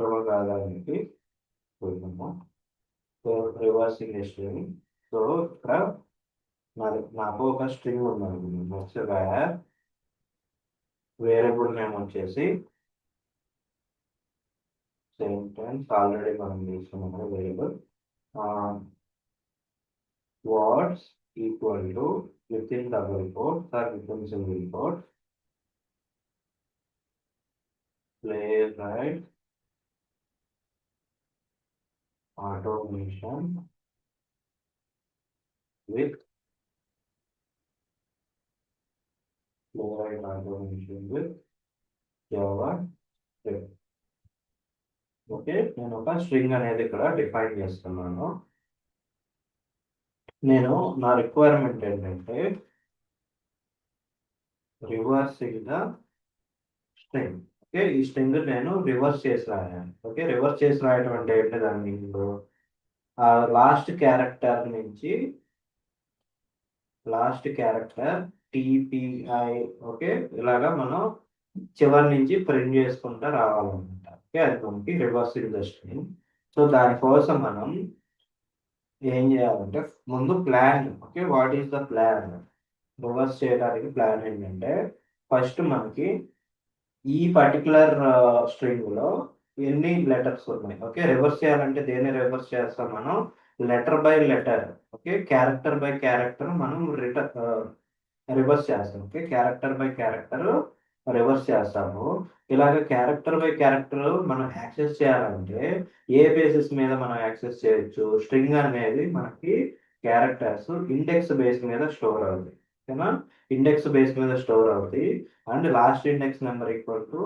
కాదానికి పోయినాము. So reversing string. So ఇక్కడ నాకు ఒక స్ట్రింగ్ ఉందండి. నెక్స్ట్ వేరియబుల్ నేమ్ వచ్చేసి సేమ్ టైమ్స్ ఆల్రెడీ మనం తీసుకున్నాము variable words equal to within double quotes or within single quotes playwright automation with Java script. Okay, నేను ఒక స్ట్రింగ్ అనేది ఇక్కడ డిఫైన్ చేస్తున్నాను. నేను నా రిక్వైర్మెంట్ ఏంటంటే రివర్సింగ్ ద స్ట్రింగ్. ఓకే, ఈ స్ట్రింగ్ నేను రివర్స్ చేసి రాయాలి. ఓకే, రివర్స్ చేసి రాయడం అంటే ఏంటి? దాన్ని లాస్ట్ క్యారెక్టర్ టిపిఐ. ఓకే, ఇలాగా మనం చివరి నుంచి ప్రింట్ చేసుకుంటూ రావాలన్నమాట. ఓకే, అది మనకి రివర్సింగ్ ద స్ట్రింగ్. సో దానికోసం మనం ఏం చేయాలంటే ముందు plan. Okay, what is the plan? Reverse చేయడానికి ప్లాన్ ఏంటంటే ఫస్ట్ మనకి ఈ పర్టికులర్ స్ట్రింగ్ లో ఎన్ని లెటర్స్ ఉన్నాయి. ఓకే, రివర్స్ చేయాలంటే దేన్ని రివర్స్ చేస్తాం మనం? Letter by letter. Okay, character by character మనం రివర్స్ చేస్తాం. Okay, character by character reverse చేస్తాము. ఇలాగ క్యారెక్టర్ బై క్యారెక్టర్ మనం యాక్సెస్ చేయాలంటే ఏ బేసిస్ మీద మనం యాక్సెస్ చేయొచ్చు? స్ట్రింగ్ అనేది మనకి క్యారెక్టర్స్ ఇండెక్స్ బేస్ మీద స్టోర్ అవుతాయి. ఓకేనా? ఇండెక్స్ బేస్ మీద స్టోర్ అవుతాయి. And last index number equal to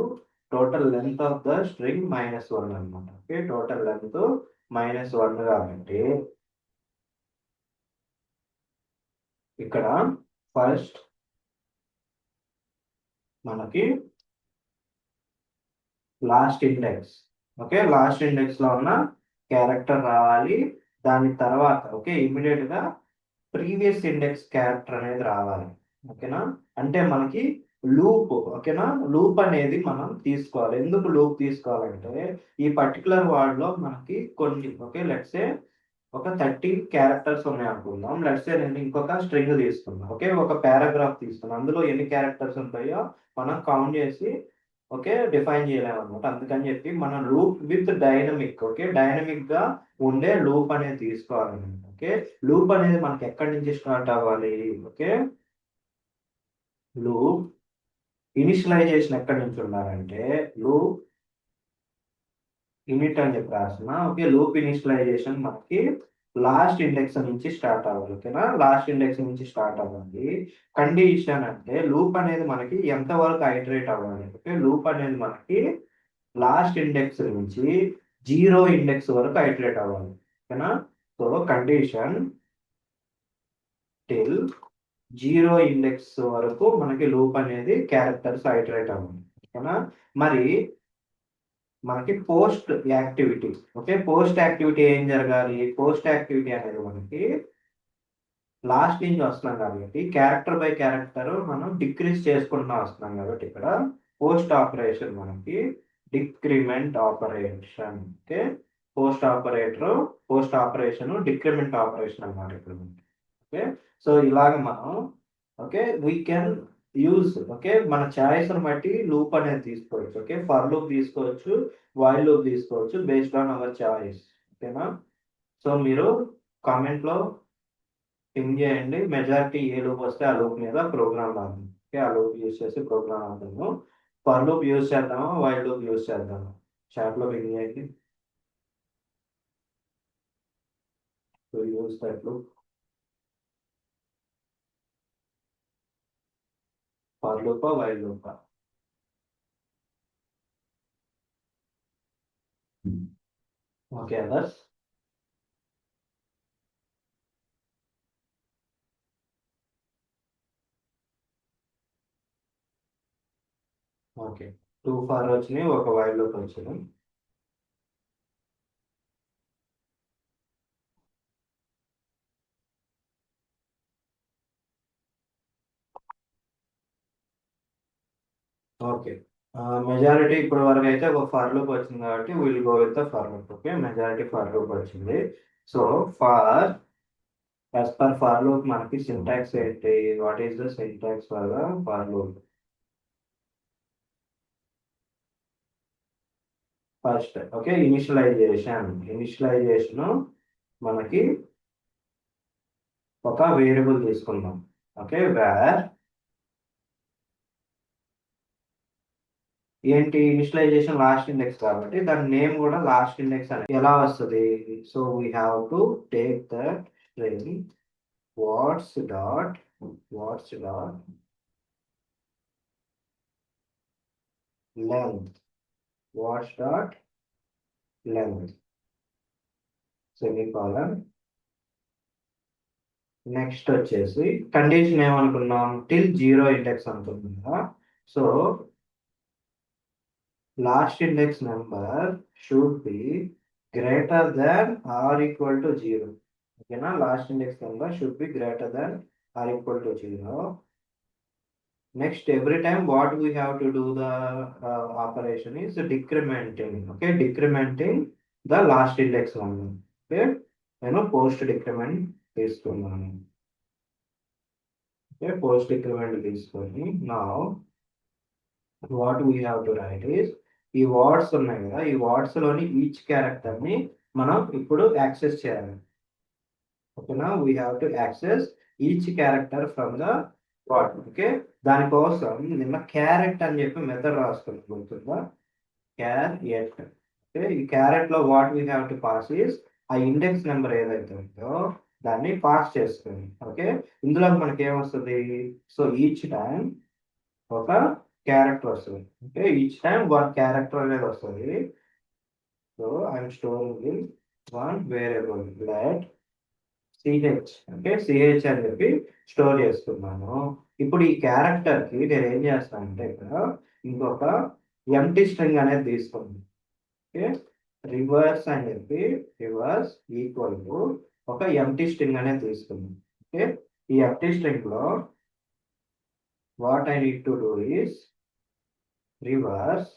total length of the string -1 అనమాట. ఓకే, టోటల్ లెంత్ -1 కాబట్టి ఇక్కడ ఫస్ట్ మనకి last index. Okay, last index లో ఉన్న క్యారెక్టర్ రావాలి. దాని తర్వాత ఓకే ఇమీడియట్ గా ప్రీవియస్ ఇండెక్స్ క్యారెక్టర్ అనేది రావాలి. ఓకేనా? అంటే మనకి లూప్. ఓకేనా? లూప్ అనేది మనం తీసుకోవాలి. ఎందుకు లూప్ తీసుకోవాలంటే ఈ పర్టికులర్ వర్డ్ లో మనకి కొన్ని ఓకే లెట్స్ ఏ ఒక 30 క్యారెక్టర్స్ ఉన్నాయి అనుకుందాం. లెట్స్ ఏ నేను ఇంకొక స్ట్రింగ్ తీసుకున్నాను. ఓకే, ఒక పారాగ్రాఫ్ తీసుకున్నాను. అందులో ఎన్ని క్యారెక్టర్స్ ఉంటాయో మనం కౌంట్ చేసి ఓకే డిఫైన్ చేయలేము అనమాట. అందుకని చెప్పి మనం loop with dynamic. Okay, dynamic గా ఉండే లూప్ అనేది తీసుకోవాలన్నమాట. ఓకే, లూప్ అనేది మనకి ఎక్కడి నుంచి స్టార్ట్ అవ్వాలి? ఓకే, లూప్ ఇనిషియలైజేషన్ ఎక్కడి నుంచి ఉండాలంటే లూప్ ఇనిట్ అని చెప్పి రాసిన. ఓకే, లూప్ ఇనిషియలైజేషన్ మనకి లాస్ట్ ఇండెక్స్ నుంచి స్టార్ట్ అవ్వాలి. ఓకేనా? లాస్ట్ ఇండెక్స్ నుంచి స్టార్ట్ అవ్వాలి. కండిషన్ అంటే లూప్ అనేది మనకి ఎంత వరకు ఐటరేట్ అవ్వాలి? ఓకే, లూప్ అనేది మనకి లాస్ట్ ఇండెక్స్ నుంచి 0 ఇండెక్స్ వరకు ఐటరేట్ అవ్వాలి. ఓకేనా? సో కండిషన్ టిల్ 0 ఇండెక్స్ వరకు మనకి లూప్ అనేది క్యారెక్టర్స్ ఐటరేట్ అవ్వాలి. ఓకేనా? మరి మనకి post activity. Okay, post activity ఏం జరగాలి? పోస్ట్ యాక్టివిటీ అనేది మనకి లాస్ట్ నుంచి వస్తున్నాం కాబట్టి క్యారెక్టర్ బై క్యారెక్టర్ మనం డిక్రీజ్ చేసుకుంటూ వస్తున్నాం కాబట్టి ఇక్కడ పోస్ట్ ఆపరేషన్ మనకి decrement operation. Okay, post operation decrement operation అన్నమాట ఇక్కడ మనకి. ఓకే, సో ఇలాగ మనం okay we can use. Okay, మన చాయిస్ బట్టి లూప్ అనేది తీసుకోవచ్చు. ఓకే, ఫర్ లూప్ తీసుకోవచ్చు, వైల్ లూప్ తీసుకోవచ్చు బేస్డ్ ఆన్ అవర్ చాయిస్. ఓకేనా? సో మీరు కామెంట్ లో థింక్ చేయండి. మెజారిటీ ఏ లూప్ వస్తే ఆ లూప్ మీద ప్రోగ్రామ్ రాద్దాం. ఓకే, ఆ లూప్ యూజ్ చేసి ప్రోగ్రామ్ రాద్దాము. ఫర్ లూప్ యూజ్ చేద్దాము, వైల్ లూప్ యూజ్ చేద్దాము. చాట్ లో థింక్ చేయండి. So use that loop. For లూపా వైల్ లూపా? Okay others. ఓకే, 2 ఫర్ వచ్చినాయి, ఒక వైల్ లూప్ వచ్చింది. ఓకే, మెజారిటీ ఇప్పటి వరకు అయితే ఒక ఫర్ లూప్ వచ్చింది కాబట్టి will go with the for loop. Okay, majority for loop వచ్చింది. So for as per for loop మనకి సింటాక్స్ ఏంటి, what is the syntax for the for loop? First okay, initialization మనకి ఒక వేరియబుల్ తీసుకుందాం. Okay, where ఏంటి, initialization last index కాబట్టి దాని name కూడా లాస్ట్ ఇండెక్స్ అని ఎలా వస్తుంది? So we have to take that string what's dot length, what's dot length semicolon. Next వచ్చేసి కండిషన్ ఏమనుకున్నాం, టిల్ 0 ఇండెక్స్ అనుకుంటున్నా. So last index number should be greater than or equal to 0. ఓకేనా, last index number should be greater than or equal to 0. Next, every time what we have to do the operation is decrementing. Okay, decrementing the last index one. Okay, post decrement is going. Okay, post decrement is going. Now, what we have to write is ఈ words ఉన్నాయి కదా, ఈ words లోని each character ని మనం ఇప్పుడు access చేయాలి. ఓకేనా, we have to access each character from the word. Okay, దానికోసం నిన్న క్యారెట్ అని చెప్పి మెథడ్ రాసుకుని గుర్తుందా, క్యారెట్. ఓకే, ఈ క్యారెట్ లో what we have to pass is ఆ ఇండెక్స్ నెంబర్ ఏదైతే ఉందో దాన్ని పాస్ చేసుకుని. ఓకే, ఇందులో మనకి ఏమొస్తుంది, సో ఈచ్ టైం ఒక క్యారెక్టర్ వస్తుంది. Okay, each time one character అనేది వస్తుంది. So I'm storing in one variable let CH. Okay, CH అని చెప్పి స్టోర్ చేసుకున్నాను. ఇప్పుడు ఈ క్యారెక్టర్ కి నేను ఏం చేస్తానంటే ఇక్కడ ఇంకొక ఎంటీ స్ట్రింగ్ అనేది తీసుకుంది. ఓకే, రివర్స్ అని చెప్పి రివర్స్ ఈక్వల్ టు ఒక ఎంటీ స్ట్రింగ్ అనేది తీసుకుంది. ఓకే, ఈ ఎంటీ స్ట్రింగ్ లో what I need to do is reverse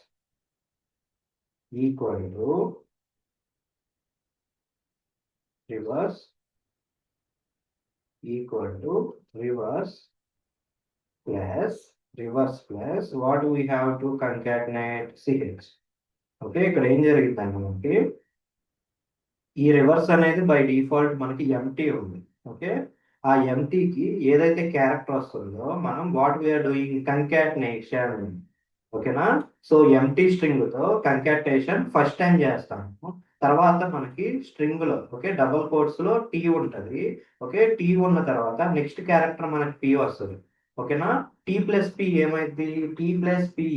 equal to reverse reverse plus what we have to concatenate ch. Okay, ఇక్కడ ఏం జరిగిందంటే మనకి ఈ రివర్స్ అనేది బై డిఫాల్ట్ మనకి ఎంటీ ఉంది. ఓకే, ఆ ఎంటీకి ఏదైతే క్యారెక్టర్ వస్తుందో మనం వాట్ వీఆర్ డూయింగ్ కంకాటినేషన్. ఓకేనా, సో ఎంటీ స్ట్రింగ్ తో కంకాటేషన్ ఫస్ట్ టైం చేస్తాము. తర్వాత మనకి స్ట్రింగ్ లో ఓకే డబుల్ కోట్స్ లో టీ ఉంటది. ఓకే, టీ ఉన్న తర్వాత నెక్స్ట్ క్యారెక్టర్ మనకి పి వస్తుంది. ఓకేనా, టీ ప్లస్ పి ఏమైంది, టీ ప్లస్ పి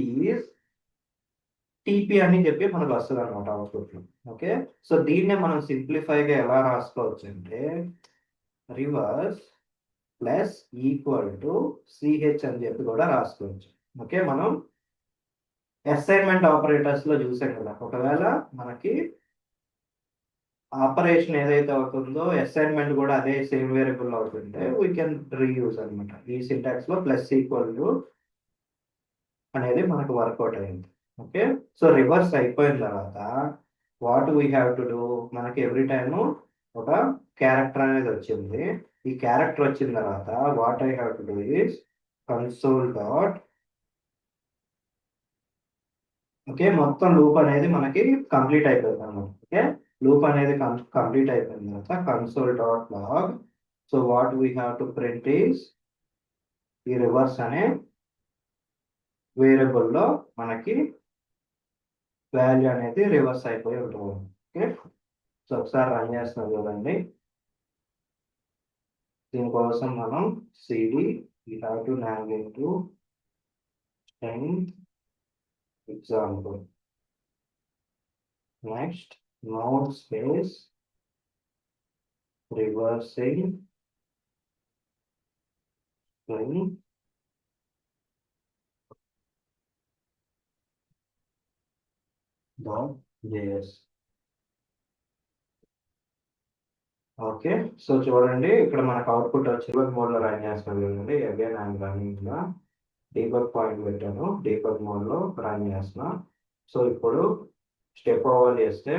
టీపీ అని చెప్పి మనకు వస్తుంది అనమాట అవుట్పుట్ లో. ఓకే, సో దీన్నే మనం సింప్లిఫైగా ఎలా రాసుకోవచ్చు అంటే reverse plus equal to CH అని చెప్పి కూడా రాసుకోవచ్చు. ఓకే, మనం అసైన్మెంట్ ఆపరేటర్స్ లో చూసాం కదా, ఒకవేళ మనకి ఆపరేషన్ ఏదైతే అవుతుందో అసైన్మెంట్ కూడా అదే సేమ్ వేరియబుల్ అవుతుంటే వీ కెన్ రీయూజ్ అనమాట. ఈ సింటాక్స్ లో ప్లస్ ఈక్వల్ టు అనేది మనకు వర్కౌట్ అయింది. ఓకే, సో రివర్స్ అయిపోయిన తర్వాత what we have to do, మనకి ఎవ్రీ టైము ఒక క్యారెక్టర్ అనేది వచ్చింది. ఈ క్యారెక్టర్ వచ్చిన తర్వాత what I have to do is console dot. Okay, మొత్తం లూప్ అనేది మనకి కంప్లీట్ అయిపోయింది అనమాట. ఓకే, లూప్ అనేది కంప్లీట్ అయిపోయిన తర్వాత console dot log. So what we have to print is ఈ రివర్స్ అనే వేరియబుల్లో మనకి వాల్యూ అనేది రివర్స్ అయిపోయి ఉంటుంది. ఓకే, సో ఒకసారి రన్ చేస్తున్నాం చూడండి. దీనికోసం మనం CD we have to navigate to example. Next node space reversing string dot js. Okay, so చూడండి ఇక్కడ మనకు అవుట్పుట్ వచ్చి మోడ్ లో రన్ చేస్తాం చూడండి. Again I'm running debug point పెట్టాను, డీబగ్ మోడ్లో రన్ చేస్తున్నా. సో ఇప్పుడు స్టెప్ ఓవర్ చేస్తే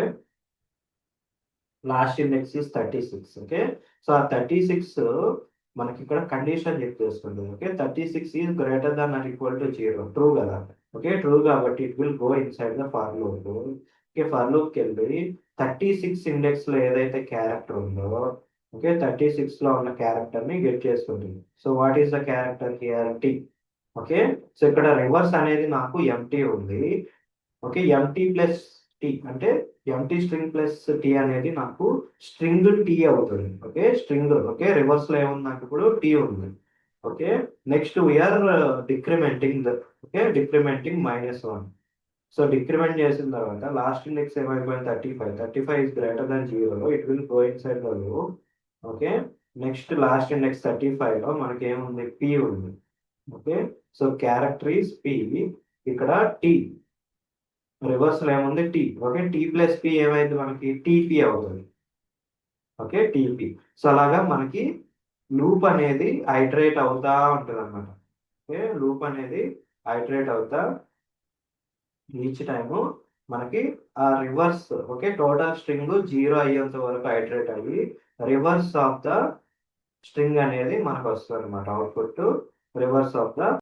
last index is 36. Okay, so ఆ 36 మనకి ఇక్కడ కండిషన్ చెక్ చేసుకుంటుంది. Okay, 36 is greater than or equal to 0, true కదా. ఓకే, ట్రూ కాబట్టి it will go inside the for loop. Okay, for లూప్కి వెళ్ళి 36 ఇండెక్స్ లో ఏదైతే క్యారెక్టర్ ఉందో, ఓకే, 36 లో ఉన్న క్యారెక్టర్ ని గెట్ చేసుకుంటుంది. So what is the character here? T. Okay, so ఇక్కడ రివర్స్ అనేది నాకు ఎంటీ ఉంది. ఓకే, ఎంటీ ప్లస్ టీ అంటే ఎంటీ స్ట్రింగ్ ప్లస్ టీ అనేది నాకు స్ట్రింగ్ టీ అవుతుంది. Okay, string. ఓకే, రివర్స్ లో ఏముంది నాకు ఇప్పుడు టీ ఉంది. Okay, next we are decrementing the, okay, decrementing -1. సో డిక్రిమెంట్ చేసిన తర్వాత లాస్ట్ ఇండెక్స్ ఏమైపోయింది? 35. 35 is greater than 0, it will go inside the loop. Okay, next last index 35 లో మనకి ఏముంది? పి ఉంది. Okay, so character is P. ఇక్కడ టీ రివర్స్ లో ఏముంది? T. Okay, T plus P ఏమైంది మనకి? టీపీ అవుతుంది. Okay, TP. సో అలాగా మనకి లూప్ అనేది ఐటరేట్ అవుతా ఉంటుంది అనమాట. ఓకే, లూప్ అనేది ఐటరేట్ అవుతా ఈచ్ టైము మనకి ఆ రివర్స్, ఓకే, టోటల్ స్ట్రింగ్ 0 అయ్యేంత వరకు ఐటరేట్ అయ్యి రివర్స్ ఆఫ్ ద స్ట్రింగ్ అనేది మనకు వస్తుంది అనమాట. Output reverse of the